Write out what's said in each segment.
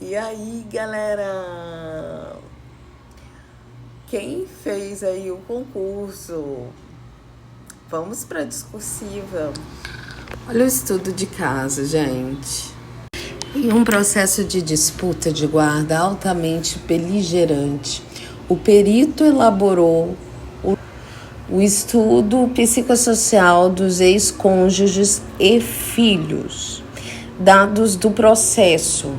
E aí, galera? Quem fez aí o concurso? Vamos para a discursiva. Olha o estudo de caso, gente. Em um processo de disputa de guarda altamente beligerante, o perito elaborou o estudo psicossocial dos ex-cônjuges e filhos. Dados do processo.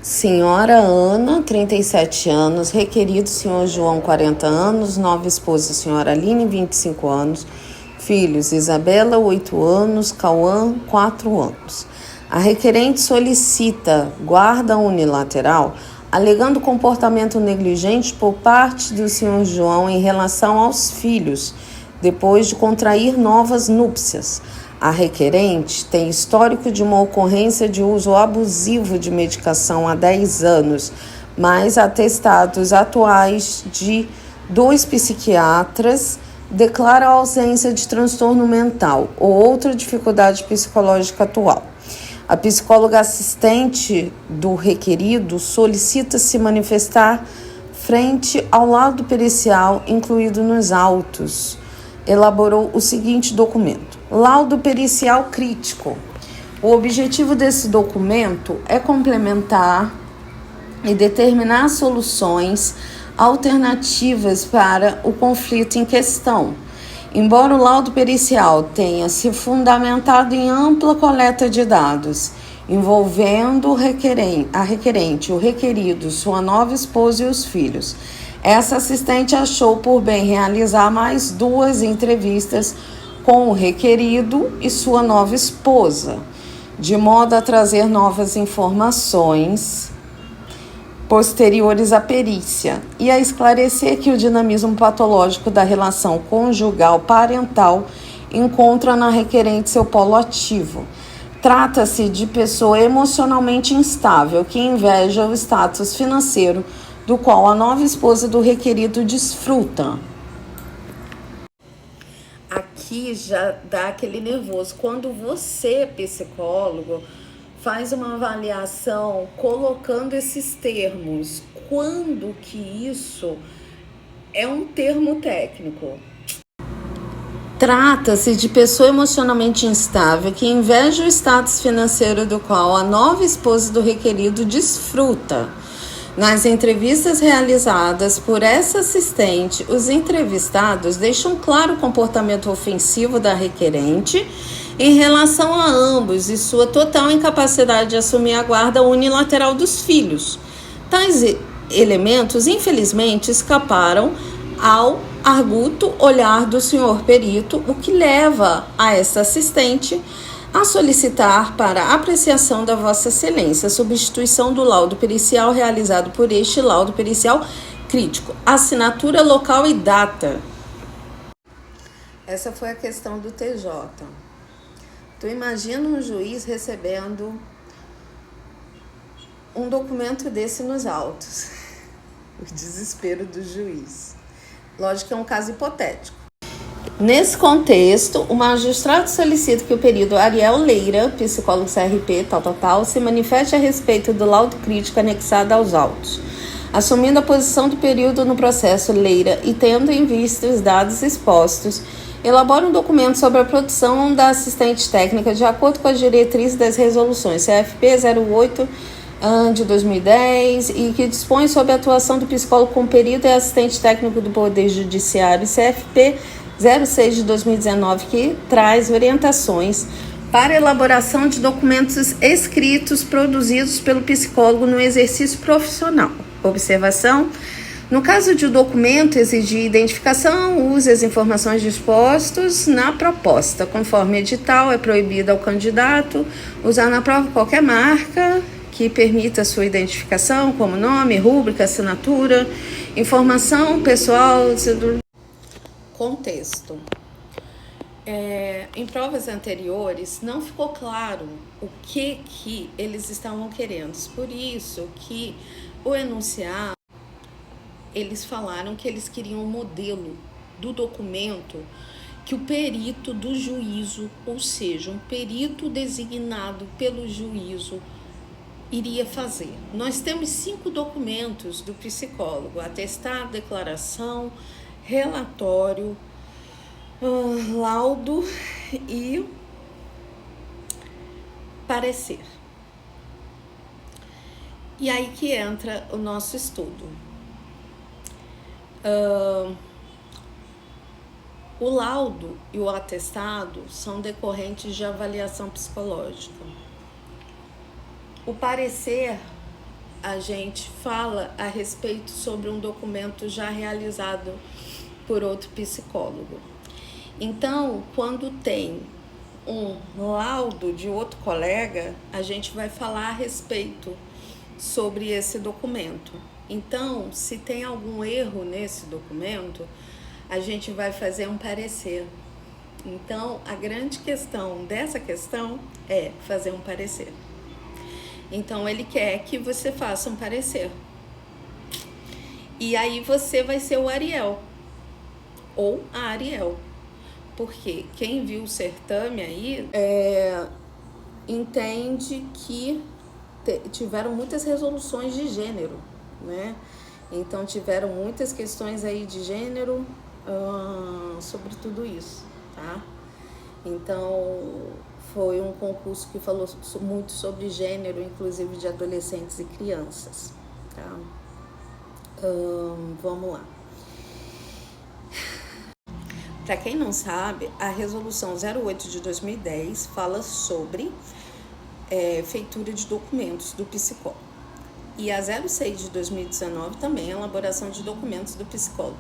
Senhora Ana, 37 anos, requerido senhor João, 40 anos, nova esposa, senhora Aline, 25 anos, filhos Isabela, 8 anos, Cauã, 4 anos. A requerente solicita guarda unilateral, alegando comportamento negligente por parte do senhor João em relação aos filhos, depois de contrair novas núpcias. A requerente tem histórico de uma ocorrência de uso abusivo de medicação há 10 anos, mas atestados atuais de 2 psiquiatras declaram a ausência de transtorno mental ou outra dificuldade psicológica atual. A psicóloga assistente do requerido solicita se manifestar frente ao laudo pericial incluído nos autos. Elaborou o seguinte documento: laudo pericial crítico. O objetivo desse documento é complementar e determinar soluções alternativas para o conflito em questão. Embora o laudo pericial tenha se fundamentado em ampla coleta de dados, envolvendo a requerente, o requerido, sua nova esposa e os filhos, essa assistente achou por bem realizar mais 2 entrevistas com o requerido e sua nova esposa, de modo a trazer novas informações posteriores à perícia e a esclarecer que o dinamismo patológico da relação conjugal parental encontra na requerente seu polo ativo. Trata-se de pessoa emocionalmente instável que inveja o status financeiro do qual a nova esposa do requerido desfruta. Aqui já dá aquele nervoso. Quando você, psicólogo, faz uma avaliação colocando esses termos, quando que isso é um termo técnico? Trata-se de pessoa emocionalmente instável que inveja o status financeiro do qual a nova esposa do requerido desfruta. Nas entrevistas realizadas por essa assistente, os entrevistados deixam claro o comportamento ofensivo da requerente em relação a ambos e sua total incapacidade de assumir a guarda unilateral dos filhos. Tais elementos, infelizmente, escaparam ao arguto olhar do senhor perito, o que leva a esta assistente a solicitar para apreciação da Vossa Excelência a substituição do laudo pericial realizado por este laudo pericial crítico, assinatura, local e data. Essa foi a questão do TJ. Tu imagina um juiz recebendo um documento desse nos autos. O desespero do juiz. Lógico que é um caso hipotético. Nesse contexto, o magistrado solicita que o perito Ariel Leira, psicólogo CRP, se manifeste a respeito do laudo crítico anexado aos autos. Assumindo a posição do período no processo, Leira, e tendo em vista os dados expostos, elabora um documento sobre a produção da assistente técnica de acordo com as diretrizes das resoluções CFP 08 de 2010 e que dispõe sobre a atuação do psicólogo com perito e assistente técnico do Poder Judiciário, CFP 06 de 2019, que traz orientações para elaboração de documentos escritos produzidos pelo psicólogo no exercício profissional. Observação: no caso de o documento exigir identificação, use as informações dispostas na proposta. Conforme edital, é proibido ao candidato usar na prova qualquer marca que permita sua identificação, como nome, rúbrica, assinatura, informação pessoal. Contexto. Em provas anteriores não ficou claro o que eles estavam querendo. Por isso que o enunciado, eles falaram que eles queriam um modelo do documento que o perito do juízo, ou seja, um perito designado pelo juízo, iria fazer. Nós temos 5 documentos do psicólogo: atestado, declaração, relatório, laudo e parecer. E aí que entra o nosso estudo. O laudo e o atestado são decorrentes de avaliação psicológica. O parecer, a gente fala a respeito sobre um documento já realizado por outro psicólogo. Então, quando tem um laudo de outro colega, a gente vai falar a respeito sobre esse documento. Então, se tem algum erro nesse documento, a gente vai fazer um parecer. Então, a grande questão dessa questão é fazer um parecer. Então, ele quer que você faça um parecer. E aí você vai ser o Ariel ou a Ariel. Porque quem viu o certame aí entende que tiveram muitas resoluções de gênero, né? Então tiveram muitas questões aí de gênero sobre tudo isso, tá? Então foi um concurso que falou muito sobre gênero, inclusive de adolescentes e crianças, tá? Vamos lá. Para quem não sabe, a resolução 08 de 2010 fala sobre feitura de documentos do psicólogo. E a 06 de 2019 também é elaboração de documentos do psicólogo.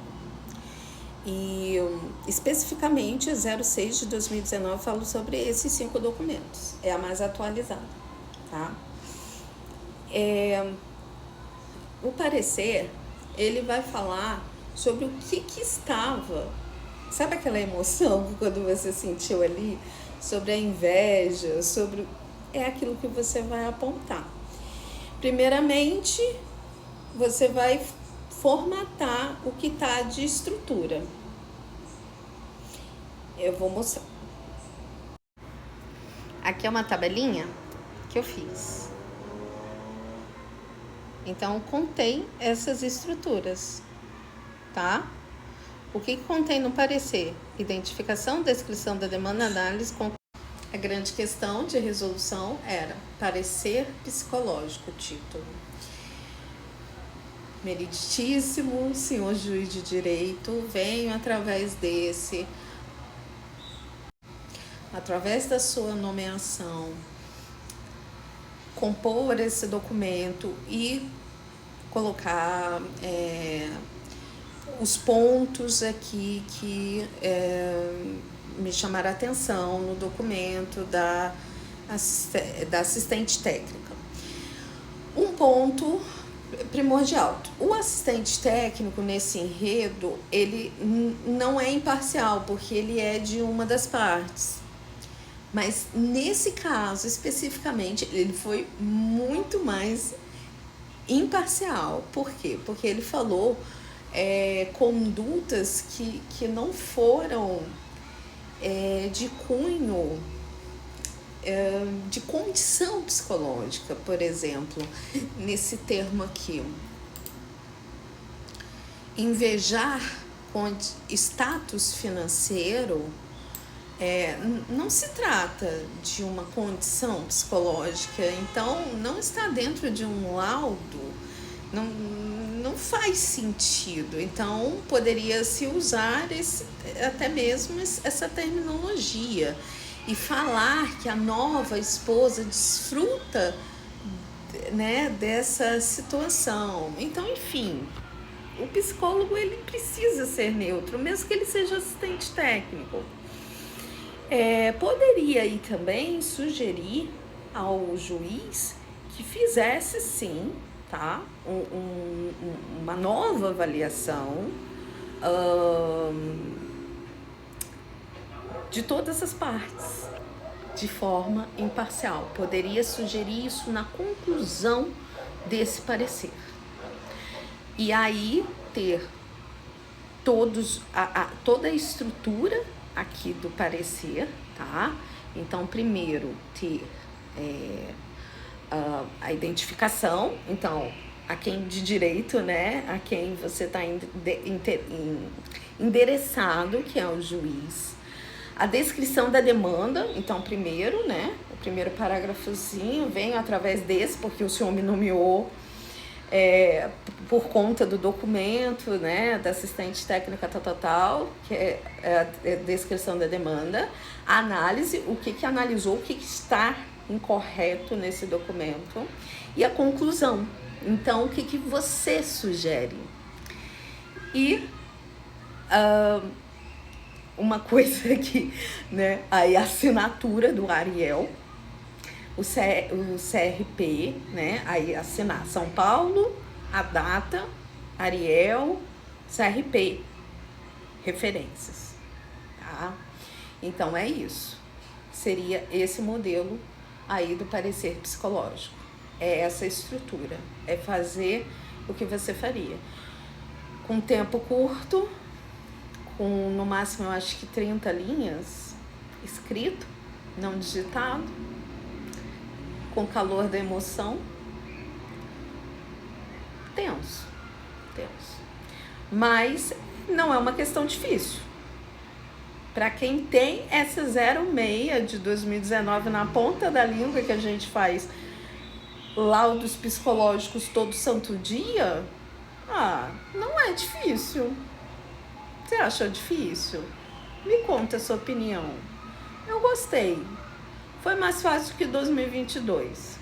E especificamente a 06 de 2019 fala sobre esses 5 documentos. É a mais atualizada, tá? O parecer, ele vai falar sobre o que estava. Sabe aquela emoção quando você sentiu ali? Sobre a inveja, sobre... É aquilo que você vai apontar. Primeiramente, você vai formatar o que está de estrutura. Eu vou mostrar. Aqui é uma tabelinha que eu fiz. Então, contém essas estruturas, tá? O que contém no parecer? Identificação, descrição da demanda, análise, a grande questão de resolução era parecer psicológico, título. Meritíssimo senhor juiz de direito, venho através da sua nomeação, compor esse documento e colocar os pontos aqui que me chamaram a atenção no documento da assistente técnica. Um ponto primordial: o assistente técnico nesse enredo, ele não é imparcial, porque ele é de uma das partes. Mas nesse caso especificamente, ele foi muito mais imparcial. Por quê? Porque ele falou condutas que não foram de cunho, de condição psicológica, por exemplo, nesse termo aqui. Invejar com status financeiro não se trata de uma condição psicológica, então não está dentro de um laudo, não faz sentido. Então poderia se usar até mesmo essa terminologia e falar que a nova esposa desfruta, né, dessa situação. Então, enfim, o psicólogo, ele precisa ser neutro, mesmo que ele seja assistente técnico. Poderia aí também sugerir ao juiz que fizesse sim, tá, uma nova avaliação de todas as partes, de forma imparcial. Poderia sugerir isso na conclusão desse parecer. E aí ter toda a estrutura aqui do parecer, tá? Então, primeiro ter a identificação, então, a quem de direito, né, a quem você está endereçado, que é o juiz. A descrição da demanda, então, primeiro, né, o primeiro parágrafozinho vem através desse, porque o senhor me nomeou por conta do documento, né, da assistente técnica tal, que é a descrição da demanda, a análise, o que analisou, o que está incorreto nesse documento, e a conclusão. Então, o que você sugere? E uma coisa aqui, né, aí a assinatura do Ariel, o CRP, né, aí assinar São Paulo, a data, Ariel, CRP, referências, tá? Então é isso, seria esse modelo aí do parecer psicológico, é essa estrutura, é fazer o que você faria, com tempo curto, com no máximo eu acho que 30 linhas, escrito, não digitado, com calor da emoção, tenso, mas não é uma questão difícil. Para quem tem essa 06 de 2019 na ponta da língua, que a gente faz laudos psicológicos todo santo dia, não é difícil. Você achou difícil? Me conta a sua opinião. Eu gostei. Foi mais fácil que 2022.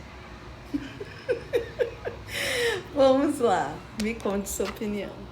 Vamos lá, me conte sua opinião.